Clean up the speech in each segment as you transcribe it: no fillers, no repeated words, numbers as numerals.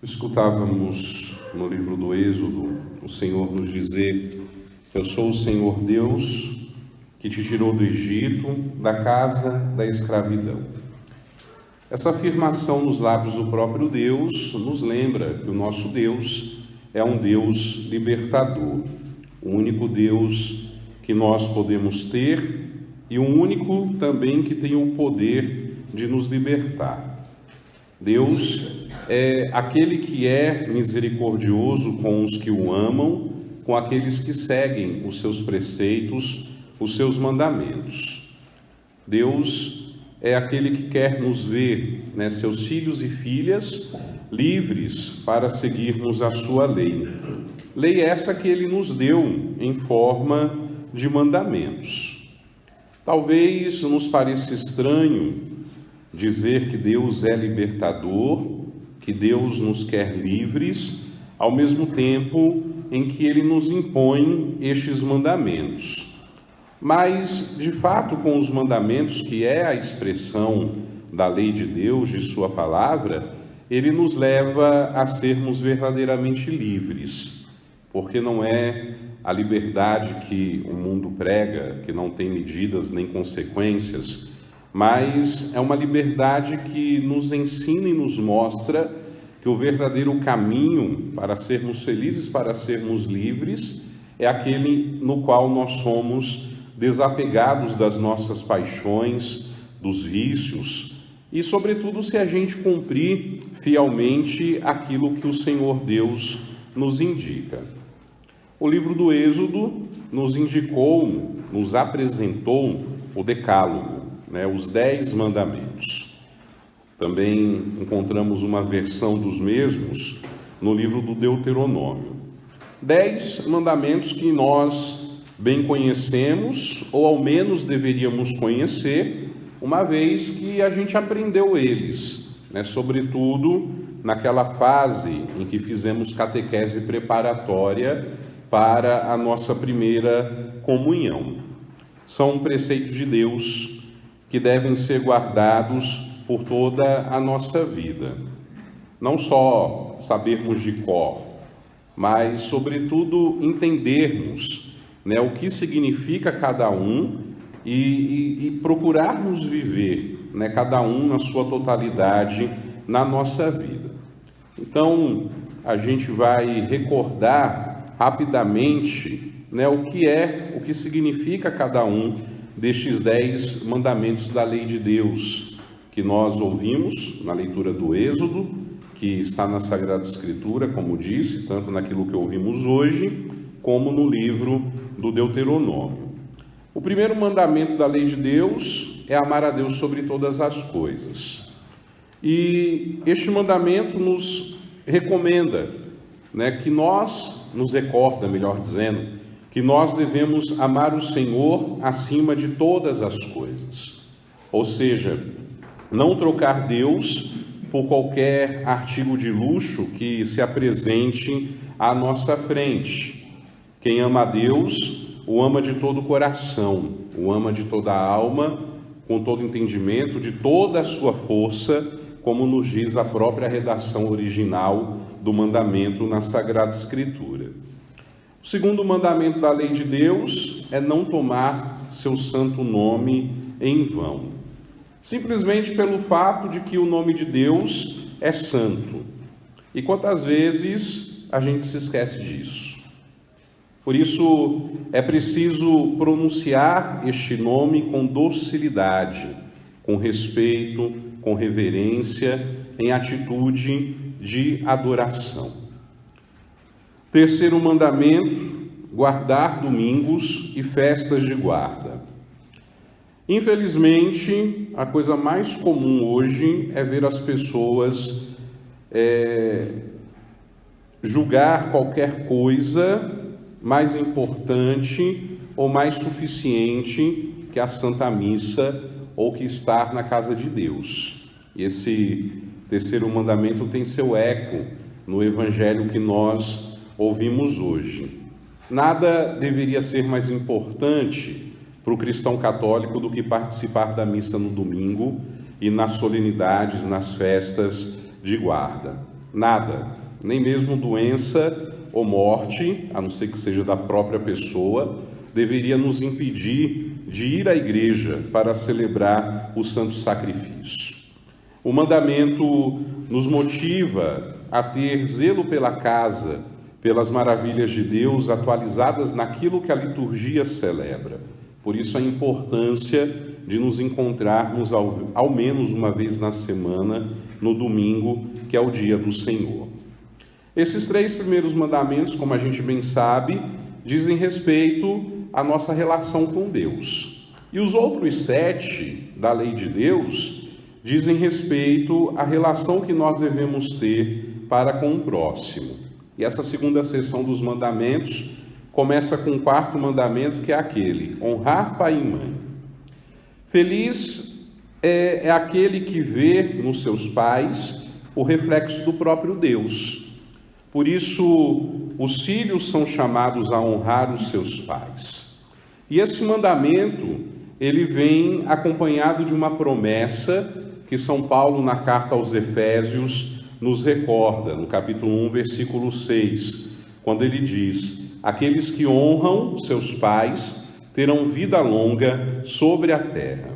Escutávamos no livro do Êxodo o Senhor nos dizer: eu sou o Senhor Deus que te tirou do Egito, da casa da escravidão. Essa afirmação nos lábios do próprio Deus nos lembra que o nosso Deus é um Deus libertador, o único Deus que nós podemos ter e o único também que tem o poder de nos libertar. Deus é aquele que é misericordioso com os que o amam, com aqueles que seguem os seus preceitos, os seus mandamentos. Deus é aquele que quer nos ver, seus filhos e filhas, livres para seguirmos a sua lei. Lei essa que Ele nos deu em forma de mandamentos. Talvez nos pareça estranho dizer que Deus é libertador, que Deus nos quer livres, ao mesmo tempo em que Ele nos impõe estes mandamentos. Mas, de fato, com os mandamentos, que é a expressão da lei de Deus, de sua palavra, Ele nos leva a sermos verdadeiramente livres, porque não é a liberdade que o mundo prega, que não tem medidas nem consequências, mas é uma liberdade que nos ensina e nos mostra que o verdadeiro caminho para sermos felizes, para sermos livres, é aquele no qual nós somos desapegados das nossas paixões, dos vícios, e sobretudo se a gente cumprir fielmente aquilo que o Senhor Deus nos indica. O livro do Êxodo nos indicou, nos apresentou o Decálogo, os 10 mandamentos. Também encontramos uma versão dos mesmos no livro do Deuteronômio. 10 mandamentos que nós bem conhecemos, ou ao menos deveríamos conhecer, uma vez que a gente aprendeu eles, sobretudo naquela fase em que fizemos catequese preparatória para a nossa primeira comunhão. São preceitos de Deus que devem ser guardados por toda a nossa vida. Não só sabermos de cor, mas, sobretudo, entendermos o que significa cada um e procurarmos viver cada um na sua totalidade na nossa vida. Então, a gente vai recordar rapidamente o que significa cada um destes 10 mandamentos da lei de Deus, que nós ouvimos na leitura do Êxodo, que está na Sagrada Escritura, como disse, tanto naquilo que ouvimos hoje, como no livro do Deuteronômio. O primeiro mandamento da lei de Deus é amar a Deus sobre todas as coisas. E este mandamento nos recomenda, nos recorda, melhor dizendo, que nós devemos amar o Senhor acima de todas as coisas. Ou seja, não trocar Deus por qualquer artigo de luxo que se apresente à nossa frente. Quem ama a Deus, o ama de todo o coração, o ama de toda a alma, com todo entendimento, de toda a sua força, como nos diz a própria redação original do mandamento na Sagrada Escritura. O segundo mandamento da lei de Deus é não tomar seu santo nome em vão. Simplesmente pelo fato de que o nome de Deus é santo. E quantas vezes a gente se esquece disso? Por isso é preciso pronunciar este nome com docilidade, com respeito, com reverência, em atitude de adoração. Terceiro mandamento, guardar domingos e festas de guarda. Infelizmente, a coisa mais comum hoje é ver as pessoas julgar qualquer coisa mais importante ou mais suficiente que a Santa Missa ou que estar na casa de Deus. E esse terceiro mandamento tem seu eco no Evangelho que nós ouvimos hoje. Nada deveria ser mais importante para o cristão católico do que participar da missa no domingo e nas solenidades, nas festas de guarda. Nada, nem mesmo doença ou morte, a não ser que seja da própria pessoa, deveria nos impedir de ir à igreja para celebrar o santo sacrifício. O mandamento nos motiva a ter zelo pela casa, pelas maravilhas de Deus atualizadas naquilo que a liturgia celebra. Por isso a importância de nos encontrarmos ao menos uma vez na semana, no domingo, que é o dia do Senhor. Esses 3 primeiros mandamentos, como a gente bem sabe, dizem respeito à nossa relação com Deus. E os outros 7 da lei de Deus dizem respeito à relação que nós devemos ter para com o próximo. E essa segunda seção dos mandamentos começa com o 4º mandamento, que é aquele: honrar pai e mãe. Feliz é aquele que vê nos seus pais o reflexo do próprio Deus. Por isso, os filhos são chamados a honrar os seus pais. E esse mandamento, ele vem acompanhado de uma promessa que São Paulo, na carta aos Efésios, nos recorda, no capítulo 1, versículo 6, quando ele diz: aqueles que honram seus pais terão vida longa sobre a terra.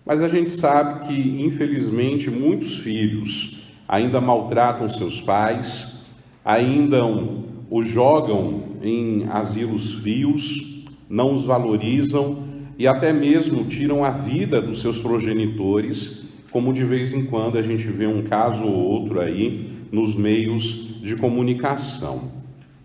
Mas a gente sabe que, infelizmente, muitos filhos ainda maltratam seus pais, ainda os jogam em asilos frios, não os valorizam e até mesmo tiram a vida dos seus progenitores, como de vez em quando a gente vê um caso ou outro aí nos meios de comunicação.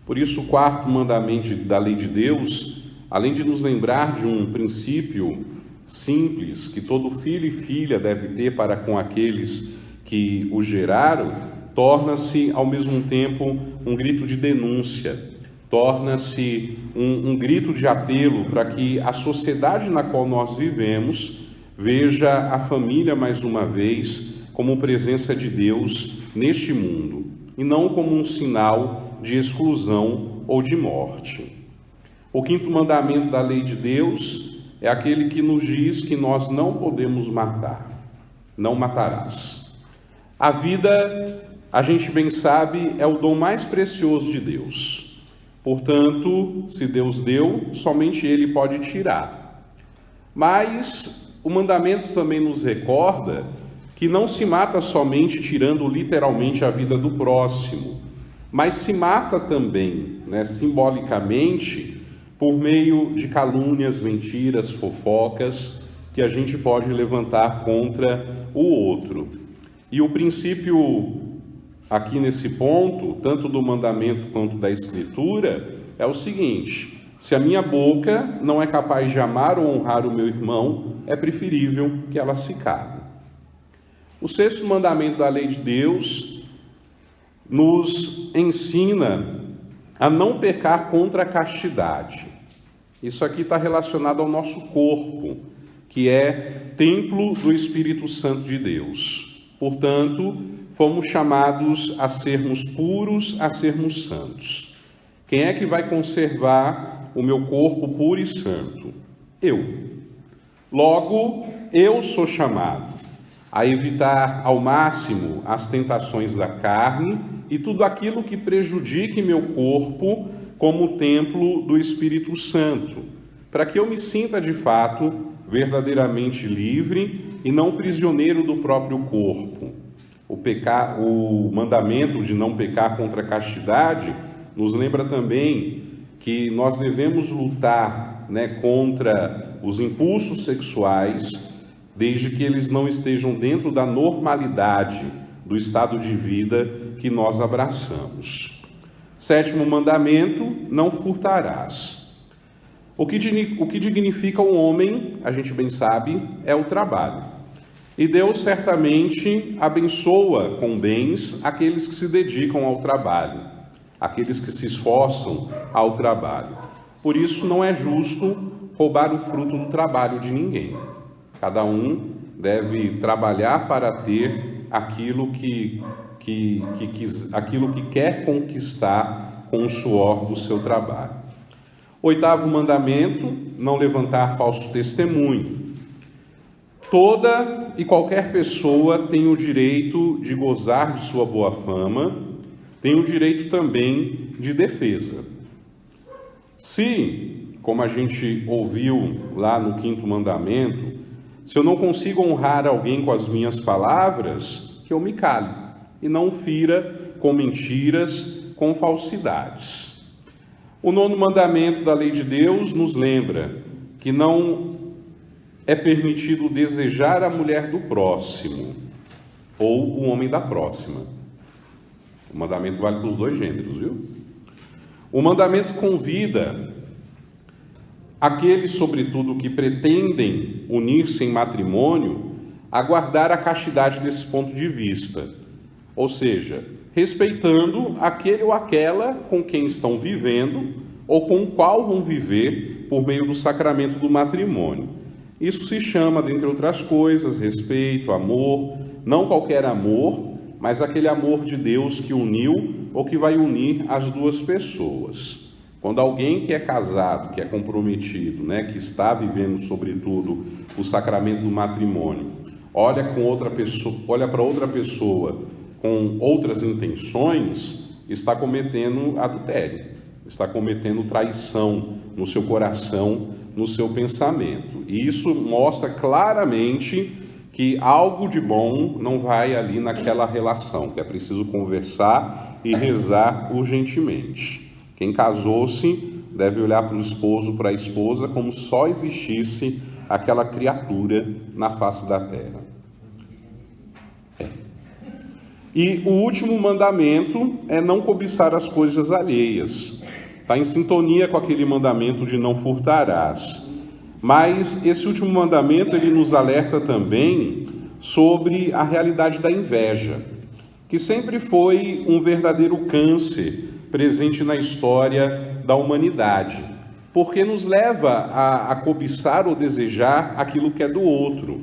Por isso, o 4º mandamento da lei de Deus, além de nos lembrar de um princípio simples que todo filho e filha deve ter para com aqueles que o geraram, torna-se ao mesmo tempo um grito de denúncia, torna-se um grito de apelo para que a sociedade na qual nós vivemos veja a família mais uma vez como presença de Deus neste mundo e não como um sinal de exclusão ou de morte. O 5º mandamento da lei de Deus é aquele que nos diz que nós não podemos matar. Não matarás. A vida, a gente bem sabe, é o dom mais precioso de Deus. Portanto, se Deus deu, somente Ele pode tirar. Mas o mandamento também nos recorda que não se mata somente tirando literalmente a vida do próximo, mas se mata também, simbolicamente, por meio de calúnias, mentiras, fofocas, que a gente pode levantar contra o outro. E o princípio aqui nesse ponto, tanto do mandamento quanto da Escritura, é o seguinte: se a minha boca não é capaz de amar ou honrar o meu irmão, é preferível que ela se cale. O 6º mandamento da lei de Deus nos ensina a não pecar contra a castidade. Isso aqui está relacionado ao nosso corpo, que é templo do Espírito Santo de Deus. Portanto, fomos chamados a sermos puros, a sermos santos. Quem é que vai conservar o meu corpo puro e santo? Eu. Logo, eu sou chamado a evitar ao máximo as tentações da carne e tudo aquilo que prejudique meu corpo como templo do Espírito Santo, para que eu me sinta de fato verdadeiramente livre e não prisioneiro do próprio corpo. O mandamento de não pecar contra a castidade nos lembra também que nós devemos lutar contra os impulsos sexuais, desde que eles não estejam dentro da normalidade do estado de vida que nós abraçamos. 7º mandamento: não furtarás. O que dignifica um homem, a gente bem sabe, é o trabalho. E Deus certamente abençoa com bens aqueles que se dedicam ao trabalho, aqueles que se esforçam ao trabalho. Por isso não é justo roubar o fruto do trabalho de ninguém. Cada um deve trabalhar para ter aquilo que quer conquistar com o suor do seu trabalho. Oitavo mandamento, não levantar falso testemunho. Toda e qualquer pessoa tem o direito de gozar de sua boa fama, tem o direito também de defesa. Se, como a gente ouviu lá no quinto mandamento, se eu não consigo honrar alguém com as minhas palavras, que eu me cale e não fira com mentiras, com falsidades. O nono mandamento da lei de Deus nos lembra que não é permitido desejar a mulher do próximo ou o homem da próxima. O mandamento vale para os dois gêneros, viu? O mandamento convida aqueles, sobretudo, que pretendem unir-se em matrimônio a guardar a castidade desse ponto de vista, ou seja, respeitando aquele ou aquela com quem estão vivendo ou com o qual vão viver por meio do sacramento do matrimônio. Isso se chama, dentre outras coisas, respeito, amor, não qualquer amor, mas aquele amor de Deus que uniu ou que vai unir as duas pessoas. Quando alguém que é casado, que é comprometido, que está vivendo, sobretudo, o sacramento do matrimônio, olha para outra pessoa com outras intenções, está cometendo adultério, está cometendo traição no seu coração, no seu pensamento. E isso mostra claramente que algo de bom não vai ali naquela relação, que é preciso conversar e rezar urgentemente. Quem casou-se deve olhar para o esposo, para a esposa, como só existisse aquela criatura na face da terra. E o último mandamento é não cobiçar as coisas alheias. Está em sintonia com aquele mandamento de não furtarás. Mas esse último mandamento, ele nos alerta também sobre a realidade da inveja, que sempre foi um verdadeiro câncer presente na história da humanidade, porque nos leva a cobiçar ou desejar aquilo que é do outro.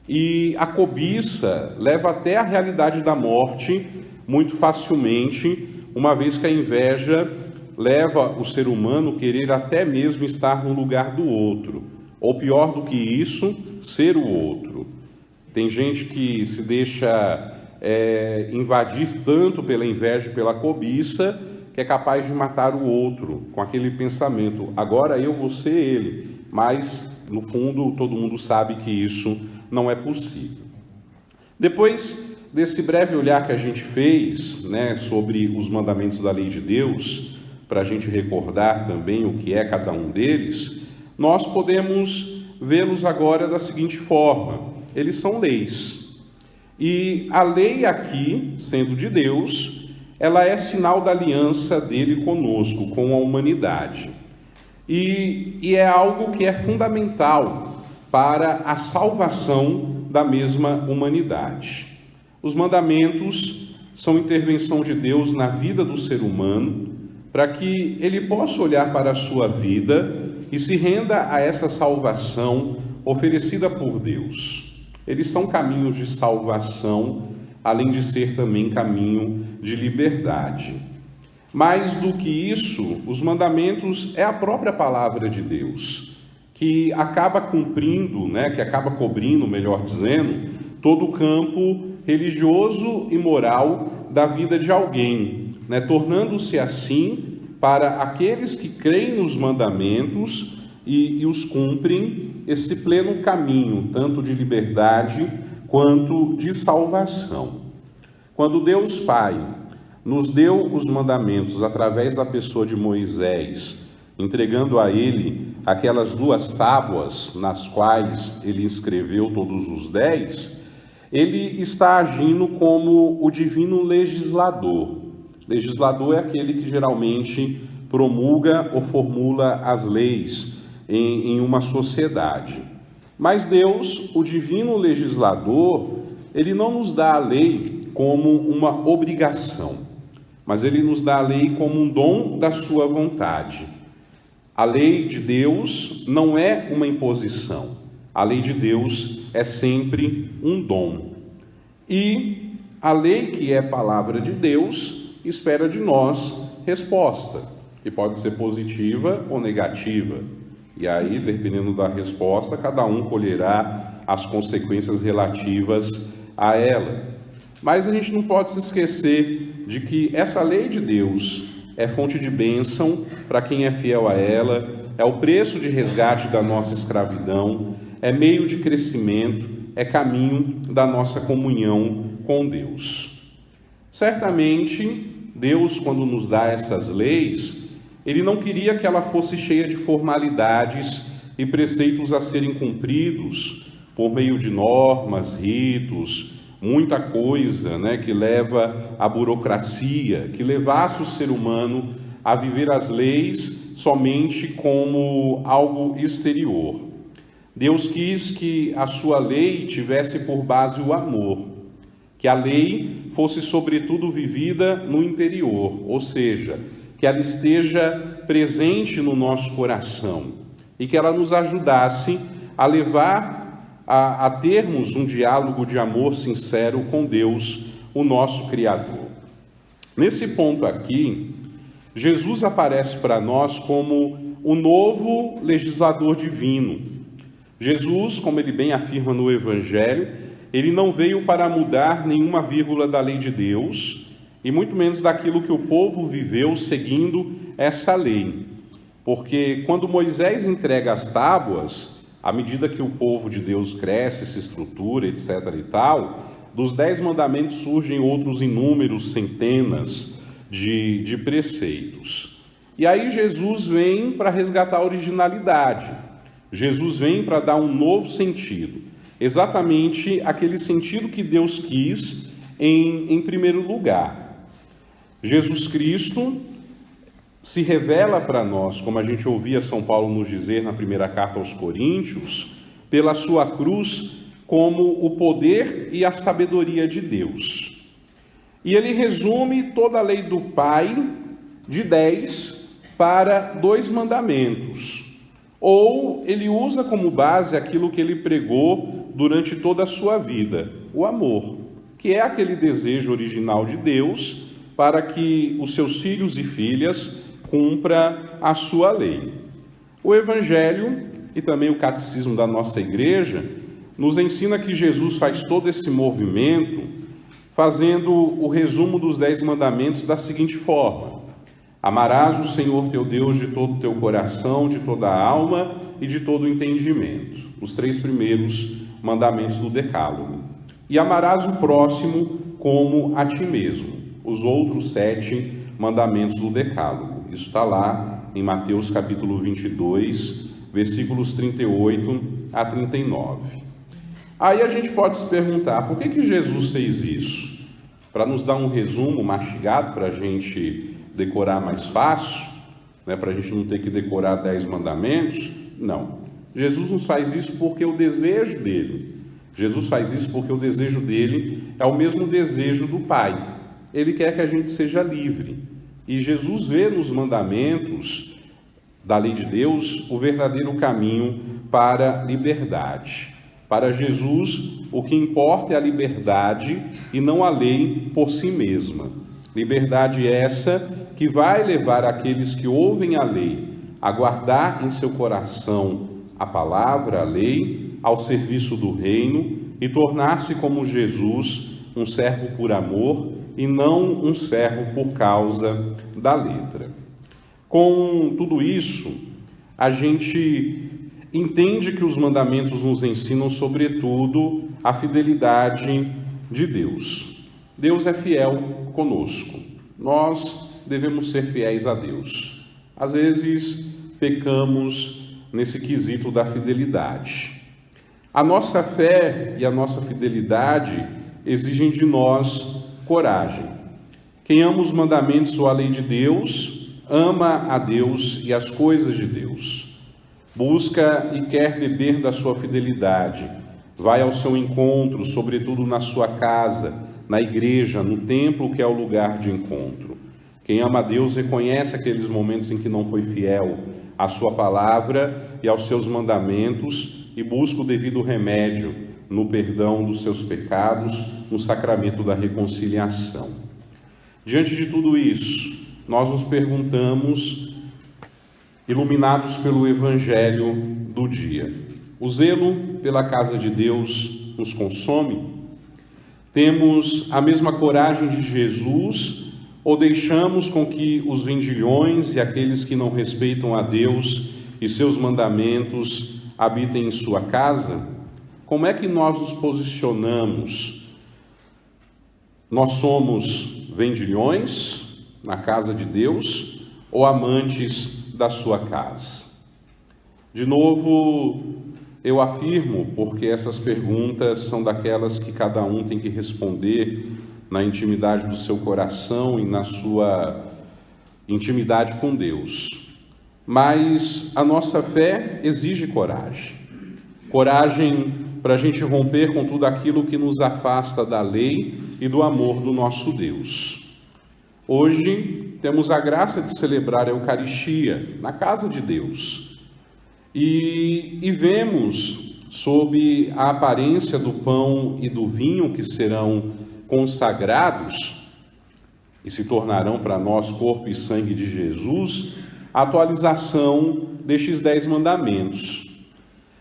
E a cobiça leva até a realidade da morte muito facilmente, uma vez que a inveja leva o ser humano a querer até mesmo estar no lugar do outro, ou pior do que isso, ser o outro. Tem gente que se deixa invadir tanto pela inveja e pela cobiça, que é capaz de matar o outro com aquele pensamento: agora eu vou ser ele. Mas, no fundo, todo mundo sabe que isso não é possível. Depois desse breve olhar que a gente fez, sobre os mandamentos da lei de Deus, para a gente recordar também o que é cada um deles, nós podemos vê-los agora da seguinte forma: eles são leis. E a lei aqui, sendo de Deus, ela é sinal da aliança dele conosco, com a humanidade. E é algo que é fundamental para a salvação da mesma humanidade. Os mandamentos são intervenção de Deus na vida do ser humano, para que ele possa olhar para a sua vida e se renda a essa salvação oferecida por Deus. Eles são caminhos de salvação, além de ser também caminho de liberdade. Mais do que isso, os mandamentos é a própria palavra de Deus, que acaba cumprindo, que acaba cobrindo, melhor dizendo, todo o campo religioso e moral da vida de alguém, tornando-se assim, para aqueles que creem nos mandamentos e os cumprem, esse pleno caminho, tanto de liberdade quanto de salvação. Quando Deus Pai nos deu os mandamentos através da pessoa de Moisés, entregando a ele aquelas 2 tábuas nas quais ele escreveu todos os 10, ele está agindo como o divino legislador. Legislador é aquele que geralmente promulga ou formula as leis em uma sociedade. Mas Deus, o divino legislador, ele não nos dá a lei como uma obrigação, mas ele nos dá a lei como um dom da sua vontade. A lei de Deus não é uma imposição. A lei de Deus é sempre um dom. E a lei, que é palavra de Deus, espera de nós resposta. que pode ser positiva ou negativa. E aí, dependendo da resposta, cada um colherá as consequências relativas a ela. Mas a gente não pode se esquecer de que essa lei de Deus é fonte de bênção para quem é fiel a ela, é o preço de resgate da nossa escravidão, é meio de crescimento, é caminho da nossa comunhão com Deus. Certamente, Deus, quando nos dá essas leis, Ele não queria que ela fosse cheia de formalidades e preceitos a serem cumpridos por meio de normas, ritos, muita coisa, que leva à burocracia, que levasse o ser humano a viver as leis somente como algo exterior. Deus quis que a sua lei tivesse por base o amor, que a lei fosse sobretudo vivida no interior, ou seja, que ela esteja presente no nosso coração e que ela nos ajudasse a levar a termos um diálogo de amor sincero com Deus, o nosso Criador. Nesse ponto aqui, Jesus aparece para nós como o novo legislador divino. Jesus, como ele bem afirma no Evangelho, ele não veio para mudar nenhuma vírgula da lei de Deus, e muito menos daquilo que o povo viveu seguindo essa lei. Porque quando Moisés entrega as tábuas, à medida que o povo de Deus cresce, se estrutura, etc. e tal, dos 10 mandamentos surgem outros inúmeros, centenas de preceitos. E aí Jesus vem para resgatar a originalidade. Jesus vem para dar um novo sentido. Exatamente aquele sentido que Deus quis em primeiro lugar. Jesus Cristo se revela para nós, como a gente ouvia São Paulo nos dizer na primeira carta aos Coríntios, pela sua cruz como o poder e a sabedoria de Deus. E ele resume toda a lei do Pai de 10 para 2 mandamentos. Ou ele usa como base aquilo que ele pregou durante toda a sua vida, o amor, que é aquele desejo original de Deus para que os seus filhos e filhas cumpra a sua lei. O Evangelho e também o Catecismo da nossa Igreja nos ensina que Jesus faz todo esse movimento fazendo o resumo dos 10 mandamentos da seguinte forma: amarás o Senhor teu Deus de todo o teu coração, de toda a alma e de todo o entendimento. Os 3 primeiros mandamentos do Decálogo. E amarás o próximo como a ti mesmo. Os outros 7 mandamentos do Decálogo. Isso está lá em Mateus capítulo 22, versículos 38 a 39. Aí a gente pode se perguntar, por que Jesus fez isso? Para nos dar um resumo mastigado para a gente decorar mais fácil, para a gente não ter que decorar 10 mandamentos? Não. Jesus não faz isso porque o desejo dele. Jesus faz isso porque o desejo dele é o mesmo desejo do Pai. Ele quer que a gente seja livre. E Jesus vê nos mandamentos da lei de Deus o verdadeiro caminho para a liberdade. Para Jesus, o que importa é a liberdade e não a lei por si mesma. Liberdade essa que vai levar aqueles que ouvem a lei a guardar em seu coração a palavra, a lei, ao serviço do reino e tornar-se como Jesus, um servo por amor e não um servo por causa da letra. Com tudo isso, a gente entende que os mandamentos nos ensinam, sobretudo, a fidelidade de Deus. Deus é fiel conosco. Nós devemos ser fiéis a Deus. Às vezes, pecamos nesse quesito da fidelidade. A nossa fé e a nossa fidelidade exigem de nós coragem. Quem ama os mandamentos ou a lei de Deus, ama a Deus e as coisas de Deus. Busca e quer beber da sua fidelidade. Vai ao seu encontro, sobretudo na sua casa, na igreja, no templo que é o lugar de encontro. Quem ama a Deus reconhece aqueles momentos em que não foi fiel à sua palavra e aos seus mandamentos e busca o devido remédio no perdão dos seus pecados, no sacramento da reconciliação. Diante de tudo isso, nós nos perguntamos iluminados pelo Evangelho do dia. O zelo pela casa de Deus nos consome? Temos a mesma coragem de Jesus ou deixamos com que os vendilhões e aqueles que não respeitam a Deus e seus mandamentos habitem em sua casa? Como é que nós nos posicionamos? Nós somos vendilhões na casa de Deus ou amantes da sua casa? De novo, eu afirmo, porque essas perguntas são daquelas que cada um tem que responder na intimidade do seu coração e na sua intimidade com Deus. Mas a nossa fé exige coragem. Coragem para a gente romper com tudo aquilo que nos afasta da lei e do amor do nosso Deus. Hoje temos a graça de celebrar a Eucaristia na casa de Deus. E vemos, sob a aparência do pão e do vinho que serão consagrados e se tornarão para nós corpo e sangue de Jesus, a atualização destes 10 mandamentos.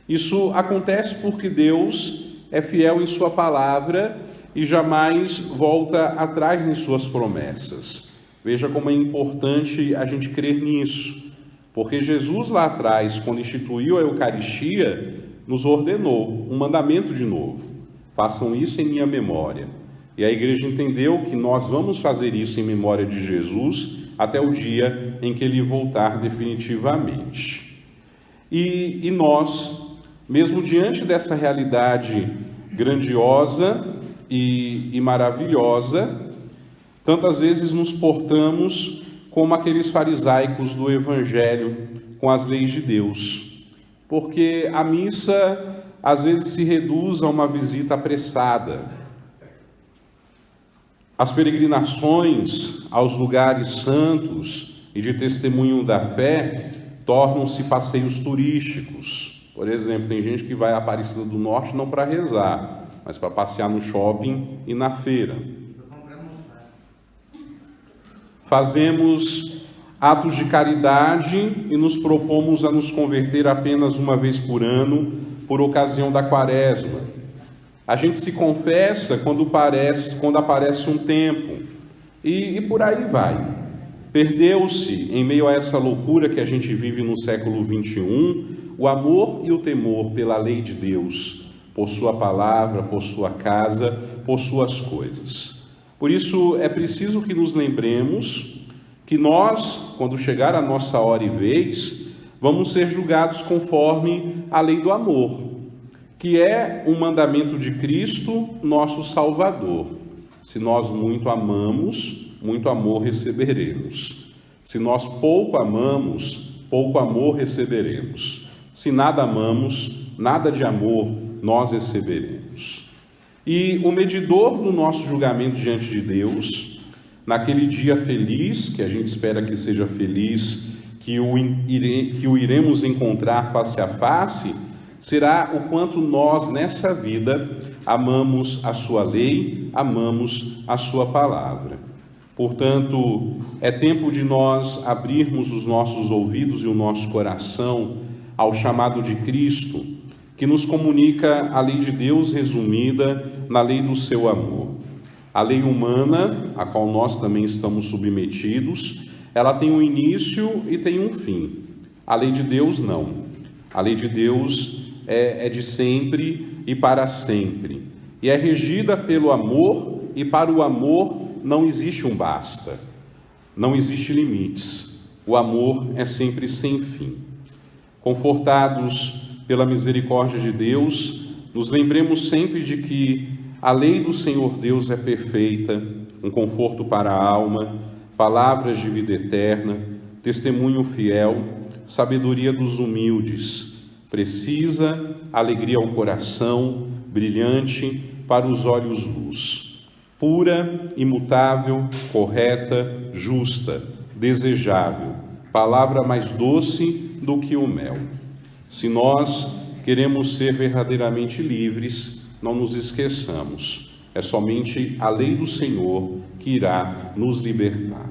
Isso acontece porque Deus é fiel em sua palavra e jamais volta atrás em suas promessas. Veja como é importante a gente crer nisso, porque Jesus lá atrás, quando instituiu a Eucaristia, nos ordenou um mandamento de novo: façam isso em minha memória. E a igreja entendeu que nós vamos fazer isso em memória de Jesus até o dia em que ele voltar definitivamente. E nós, mesmo diante dessa realidade grandiosa e maravilhosa, tantas vezes nos portamos como aqueles farisaicos do Evangelho com as leis de Deus, porque a missa às vezes se reduz a uma visita apressada. As peregrinações aos lugares santos e de testemunho da fé tornam-se passeios turísticos. Por exemplo, tem gente que vai à Aparecida do Norte não para rezar, mas para passear no shopping e na feira. Fazemos atos de caridade e nos propomos a nos converter apenas uma vez por ano, por ocasião da Quaresma. A gente se confessa quando aparece um tempo, e por aí vai. Perdeu-se, em meio a essa loucura que a gente vive no século XXI, o amor e o temor pela lei de Deus, por sua palavra, por sua casa, por suas coisas. Por isso é preciso que nos lembremos que nós, quando chegar a nossa hora e vez, vamos ser julgados conforme a lei do amor, que é um mandamento de Cristo, nosso Salvador. Se nós muito amamos, muito amor receberemos. Se nós pouco amamos, pouco amor receberemos. Se nada amamos, nada de amor nós receberemos. E o medidor do nosso julgamento diante de Deus, naquele dia feliz, que a gente espera que seja feliz, que o iremos encontrar face a face, será o quanto nós, nessa vida, amamos a sua lei, amamos a sua palavra. Portanto, é tempo de nós abrirmos os nossos ouvidos e o nosso coração ao chamado de Cristo, que nos comunica a lei de Deus resumida na lei do seu amor. A lei humana, a qual nós também estamos submetidos, ela tem um início e tem um fim. A lei de Deus não. A lei de Deus é de sempre e para sempre. E é regida pelo amor, e para o amor não existe um basta. Não existe limites. O amor é sempre sem fim. Confortados pela misericórdia de Deus, nos lembremos sempre de que a lei do Senhor Deus é perfeita, um conforto para a alma, palavras de vida eterna, testemunho fiel, sabedoria dos humildes, precisa, alegria ao coração, brilhante, para os olhos luz, pura, imutável, correta, justa, desejável, palavra mais doce do que o mel. Se nós queremos ser verdadeiramente livres, não nos esqueçamos, é somente a lei do Senhor que irá nos libertar.